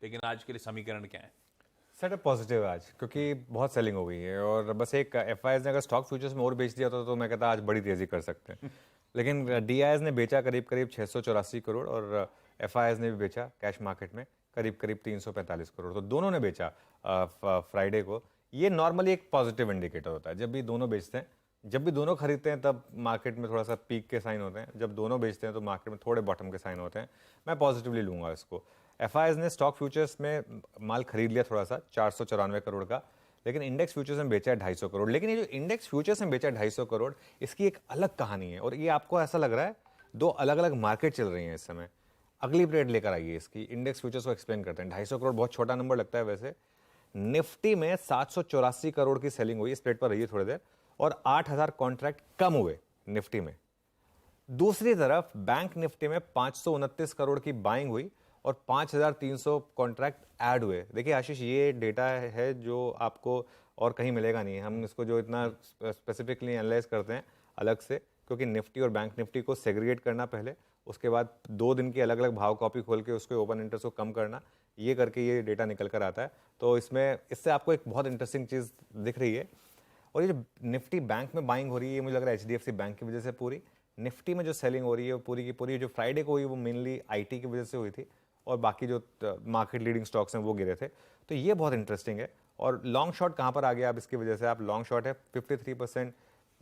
लेकिन आज के लिए समीकरण क्या है? सेटअप पॉजिटिव है आज, क्योंकि बहुत सेलिंग हो गई है और बस एक एफआईएस ने अगर स्टॉक फ्यूचर्स में और बेच दिया तो मैं कहता आज बड़ी तेजी कर सकते हैं। लेकिन डीआईएस ने बेचा करीब करीब 684 करोड़ और एफआईएस ने भी बेचा कैश मार्केट में करीब करीब 345 करोड़, तो दोनों ने बेचा फ्राइडे को। ये नॉर्मली एक पॉजिटिव इंडिकेटर होता है। जब भी दोनों बेचते हैं, जब भी दोनों खरीदते हैं तब मार्केट में थोड़ा सा पीक के साइन होते हैं, जब दोनों बेचते हैं तो मार्केट में थोड़े बॉटम के साइन होते हैं। मैं पॉजिटिवली लूंगा इसको। एफआईएस ने स्टॉक फ्यूचर्स में माल खरीद लिया थोड़ा सा 494 करोड़ का, लेकिन इंडेक्स फ्यूचर्स में बेचा है 250 करोड़। लेकिन ये जो इंडेक्स फ्यूचर्स में बेचा है 250 करोड़, इसकी एक अलग कहानी है और ये आपको ऐसा लग रहा है दो अलग अलग मार्केट चल रही हैं इस समय। अगली प्लेट लेकर आइए इसकी, इंडेक्स फ्यूचर्स को एक्सप्लेन करते हैं। 250 करोड़ बहुत छोटा नंबर लगता है वैसे। निफ्टी में 784 करोड़ की सेलिंग हुई, इस प्लेट पर रहिए थोड़ी देर, और 8000 कॉन्ट्रैक्ट कम हुए निफ्टी में। दूसरी तरफ बैंक निफ्टी में 529 करोड़ की बाइंग हुई और 5300 कॉन्ट्रैक्ट ऐड हुए। देखिए आशीष, ये डेटा है जो आपको और कहीं मिलेगा नहीं। हम इसको जो इतना स्पेसिफिकली एनालाइज करते हैं अलग से, क्योंकि निफ्टी और बैंक निफ्टी को सेग्रीगेट करना पहले, उसके बाद 2 दिन की अलग अलग भाव कॉपी खोल के उसके ओपन इंटरेस्ट को कम करना, ये करके ये डेटा निकल कर आता है। तो इससे आपको एक बहुत इंटरेस्टिंग चीज़ दिख रही है। और ये जो निफ्टी बैंक में बाइंग हो रही है, मुझे लग रहा है एचडीएफसी बैंक की वजह से। पूरी निफ्टी में जो सेलिंग हो रही है वो पूरी की पूरी जो फ्राइडे को हुई वो मेनली आईटी की वजह से हुई थी, और बाकी जो मार्केट लीडिंग स्टॉक्स हैं वो गिरे थे। तो ये बहुत इंटरेस्टिंग है। और लॉन्ग शॉट कहाँ पर आ गया अब इसकी वजह से? आप लॉन्ग शॉट है 53%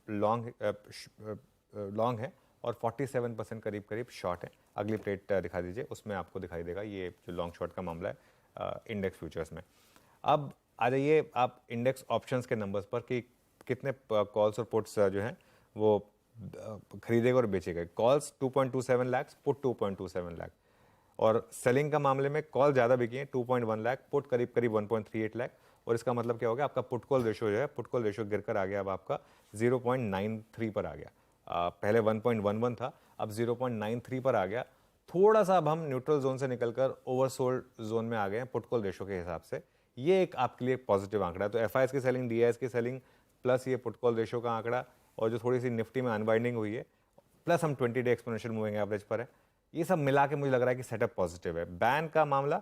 लॉन्ग है और 47% करीब करीब शॉर्ट है। अगली प्लेट दिखा दीजिए, उसमें आपको दिखाई देगा ये जो लॉन्ग शॉट का मामला है इंडेक्स फ्यूचर्स में। अब आ जाइए आप इंडेक्स ऑप्शंस के नंबर्स पर कि कितने कॉल्स और पुट्स जो हैं वो खरीदे गए और बेचे गए। Calls 2.27 lakh, put 2.27 lakh. और सेलिंग का मामले में कॉल ज़्यादा बिकी है 2.1 लाख, पुट करीब करीब 1.38 लाख। और इसका मतलब क्या हो गया? आपका पुट कॉल रेशो जो है, पुट कॉल रेशो गिरकर आ गया अब आपका 0.93 पर आ गया। पहले 1.11 था, अब 0.93 पर आ गया। थोड़ा सा अब हम न्यूट्रल जोन से निकलकर ओवरसोल्ड जोन में आ गए हैं पुट कॉल रेशो के हिसाब से। ये एक आपके लिए पॉजिटिव आंकड़ा है। तो एफआईएस की सेलिंग, डीआईएस की सेलिंग, प्लस ये पुट कॉल रेशो का आंकड़ा, और जो थोड़ी सी निफ्टी में अनवाइंडिंग हुई है, प्लस हम 20 डे एक्सपोनेंशियल मूविंग एवरेज पर है, ये सब मिला के मुझे लग रहा है कि सेटअप पॉजिटिव है। बैन का मामला,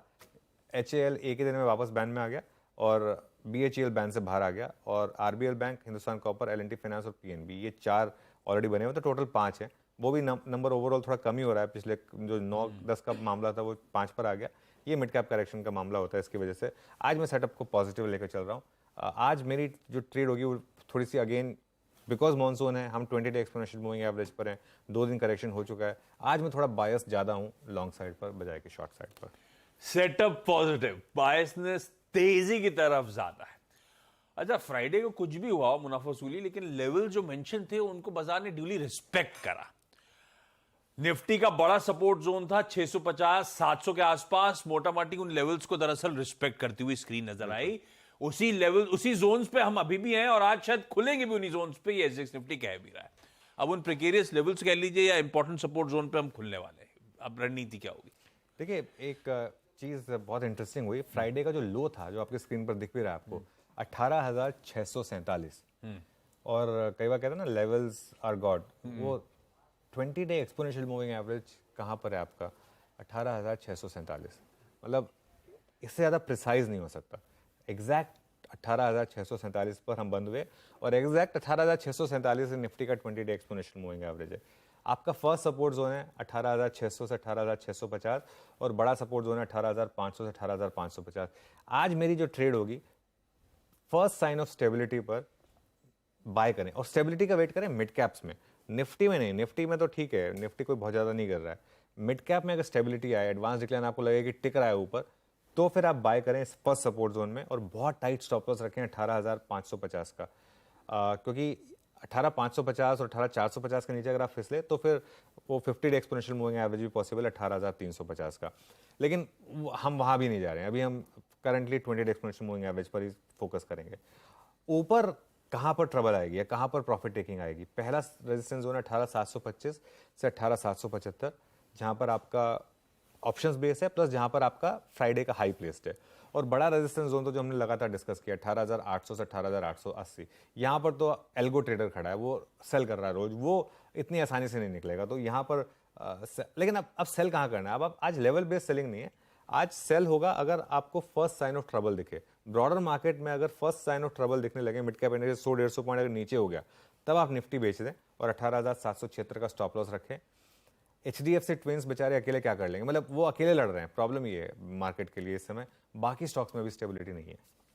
एचएएल एक ही दिन में वापस बैन में आ गया और बीएचईएल बैन से बाहर आ गया, और RBL bank, Hindustan copper, L&T finance और पीएनबी, ये 4 ऑलरेडी बने हुए, तो टोटल 5 है। वो भी नंबर ओवरऑल थोड़ा कम ही हो रहा है। पिछले जो 9-10 का मामला था वो 5 पर आ गया। ये मिड कैप करेक्शन का मामला होता है, इसकी वजह से आज मैं सेटअप को पॉजिटिव लेकर चल रहा हूँ। आज मेरी जो ट्रेड होगी वो थोड़ी सी अगेन, बिकॉज मॉनसून है, हम 20 डे एक्सपोनेंशियल मूविंग एवरेज पर हैं, 2 दिन करेक्शन हो चुका है। आज मैं थोड़ा बायस ज़्यादा हूँ लॉन्ग साइड पर बजाय कि शॉर्ट साइड पर। सेटअप पॉजिटिव, बायसनेस तेजी की तरफ ज्यादा है। अच्छा, फ्राइडे को कुछ भी हुआ मुनाफा वसूली, लेकिन लेवल जो मेंशन थे उनको बाजार ने ड्यूली रिस्पेक्ट करा। निफ्टी का बड़ा सपोर्ट जोन था 650-700 के आसपास। मोटा मोटी उन लेवल्स को दरअसल रिस्पेक्ट करती हुई स्क्रीन नजर आई। उसी लेवल, उसी जोन्स पे हम अभी भी हैं और आज शायद खुलेंगे भी उन्हीं जोन्स पे, ये एसजेएक्स निफ्टी कह भी रहा है। अब उन प्रिकेरियस लेवल्स कह लीजिए या इंपॉर्टेंट सपोर्ट जोन पे हम खुलने वाले हैं। अब रणनीति क्या होगी? देखिए, एक चीज़ बहुत इंटरेस्टिंग हुई। फ्राइडे का जो लो था, जो आपकी स्क्रीन पर दिख भी रहा है आपको, 18,647। और कई बार कहते हैं ना लेवल्स आर गॉड, वो 20 डे एक्सपोनेंशियल मूविंग एवरेज कहाँ पर है आपका? 18,647। मतलब इससे ज़्यादा प्रिसाइज नहीं हो सकता। एग्जैक्ट 18,647 पर हम बंद हुए और एग्जैक्ट 18,647 निफ्टी का 20 डे एक्सपोनेंशियल मूविंग एवरेज है। आपका फर्स्ट सपोर्ट जोन है 18,600 से 18,650 और बड़ा सपोर्ट जोन है 18,500 से 18,550। आज मेरी जो ट्रेड होगी, फर्स्ट साइन ऑफ स्टेबिलिटी पर बाय करें, और स्टेबिलिटी का वेट करें मिड कैप्स में, निफ्टी में नहीं। निफ्टी में तो ठीक है, निफ्टी कोई बहुत ज़्यादा नहीं कर रहा है। मिड कैप में अगर स्टेबिलिटी आए, एडवांस डिक्लाइन आपको लगे कि टिक रहा है ऊपर, तो फिर आप बाय करें इस फर्स्ट सपोर्ट जोन में, और बहुत टाइट स्टॉप लॉस रखें 18,550 का, क्योंकि 18,550 और 18,450 के नीचे अगर आप फिसले तो फिर वो 50 डे एक्सपोनेंशियल मूविंग एवरेज भी पॉसिबल है 18,350 का। लेकिन हम वहाँ भी नहीं जा रहे हैं, अभी हम currently 20 day exponential moving average पर ही फोकस करेंगे। ऊपर कहाँ पर ट्रबल आएगी या कहाँ पर प्रॉफिट टेकिंग आएगी? पहला रेजिस्टेंस जोन है 18,725 से 18,775, जहाँ पर आपका ऑप्शंस बेस है, प्लस जहाँ पर आपका फ्राइडे का हाई प्लेस्ड है। और बड़ा रेजिस्टेंस जोन तो जो हमने लगातार डिस्कस किया 18,800 से 18,880, यहाँ पर तो एल्गो ट्रेडर खड़ा है, वो सेल कर रहा है रोज, वो इतनी आसानी से नहीं निकलेगा। तो यहाँ पर लेकिन अब सेल कहाँ करना है? अब आज लेवल बेस्ड सेलिंग नहीं है, आज सेल होगा अगर आपको फर्स्ट साइन ऑफ ट्रबल दिखे। ब्रॉडर मार्केट में अगर फर्स्ट साइन ऑफ ट्रबल दिखने लगे, मिड कैप इंडेक्स 100-150 पॉइंट अगर नीचे हो गया, तब आप निफ्टी बेच दें और 18,776 का स्टॉप लॉस रखें। HDFC ट्विंस बेचारे अकेले क्या कर लेंगे, मतलब वो अकेले लड़ रहे हैं, प्रॉब्लम ये है मार्केट के लिए इस समय, बाकी स्टॉक्स में भी स्टेबिलिटी नहीं है।